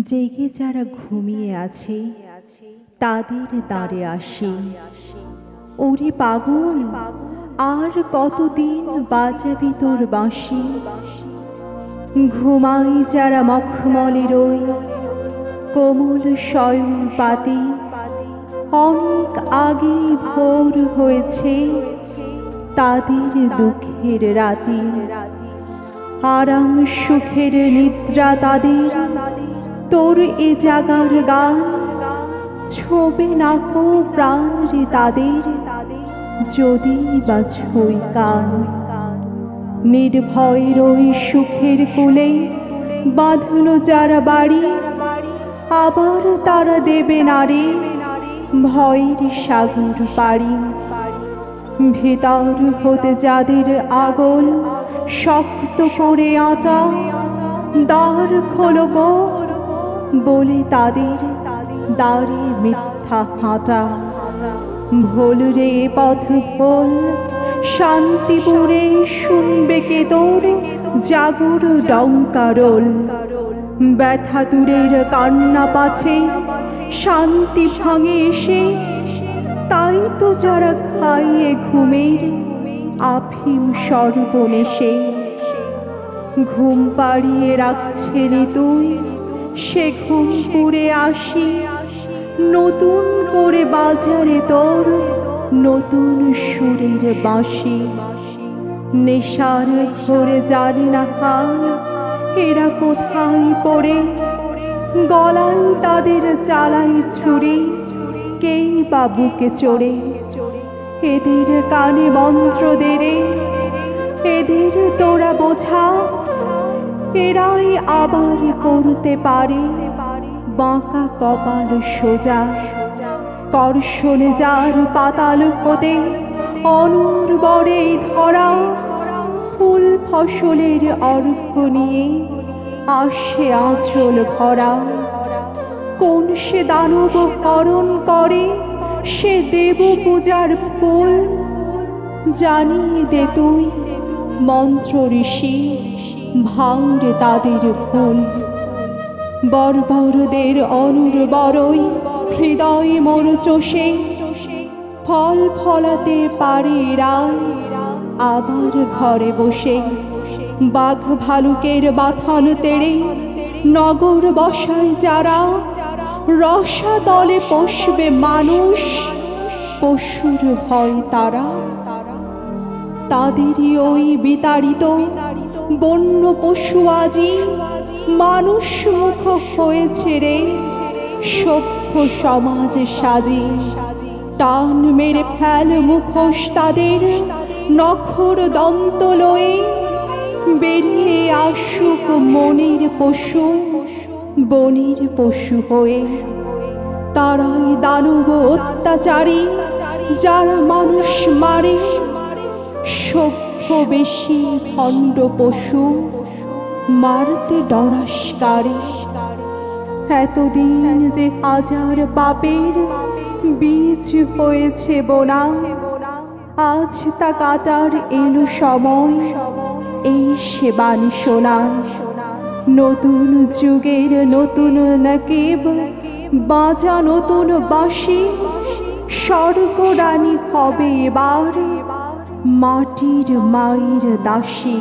জেগে যারা ঘুমিয়ে আছে তাদের দ্বারে আসি। ওরে পাগল, আর কতদিন বাজাবি তোর বাঁশি? ঘুমাই যারা মখমলের ওই কোমল শয়ন পাতি, অনেক আগে ভোর হয়েছে তাদের দুঃখের রাতি। আরাম সুখের নিদ্রা তাদের, তোর এ জাগার গান ছোবে না কো প্রাণ রে তাদের, যদি বা ছই কান। নির্ভয়ের ওই সুখের কোলে বাঁধলো যারা বাড়ি, আবার তারা দেবে নারে ভয়ের সাগর পাড়ি। ভেতর হতে যাদের আগল শক্ত করে আটা, দ্বার খোলো গো বলে তাদের দ্বারে মিথ্যা হাঁটা। ভোল রে পথ ভোল, শান্তিপুরে শুনবে কে তোর জাগর ডঙ্কারোল। ব্যথা দূরের কান্না পাছে শান্তি ভাঙে এসে, তাই তো যারা খাইয়ে ঘুমের আফিম সর্বনেশে। ঘুম পাড়িয়ে রাখছেনি তুই, সে ঘুম পুরে আসি। নতুন করে বাজারে তোর নতুন সুরের বাঁশি। নেশার ঘরে জানি না কাল এরা কোথায় পড়ে, গলায় তাদের চালাই ছুরি কেই বা বুকে চড়ে। এদের কানে মন্ত্র দেরে, এদের তোরা বোঝা, এরাই আবার করতে পারে বাঁকা কপাল সোজা। কর্ষণে যার পাতাল হতে অনুর্বরে ধরা, ফুল ফসলের অর্ঘ্য নিয়ে আসে আঁচল ভরা। কোন সে দানব হরণ করে সে দেব পূজার ফুল, জানিয়ে দে তুই মন্ত্র ঋষি ভাঙরে তাদের ভুল। বর্বরদের অনুর্বরই হৃদয় মরুচষে, ফল ফলাতে পারে রায় আবার ঘরে বসে। বাঘ ভালুকের বাথান তেড়ে নগর বসায় যারা, রসাতলে পোষবে মানুষ পশুর ভয় তারা। তাদেরই ওই বিতাড়িত বন্য পশু আজি মানুষ মুখ হয়েছে রে সভ্য সমাজ সাজি। টান মেরে ফেল মুখোশ তাদের নখর দন্ত লয়ে, বেরিয়ে আসুক মনের পশু বনের পশু হয়ে। তারাই দানব অত্যাচারী যারা মানুষ মারে, সভ্য বেশি ভণ্ড পশু মারতে ডরাসকারে। এতদিন যে হাজার পাপের বীজ হয়েছে বোনা, আজ তা কাটার এলো সময় এই সে বাণী শোনা। নতুন যুগের নতুন নকিব বাজা নতুন বাঁশি, স্বর্গরানী হবে এবার মাটির মায়ের দাসী।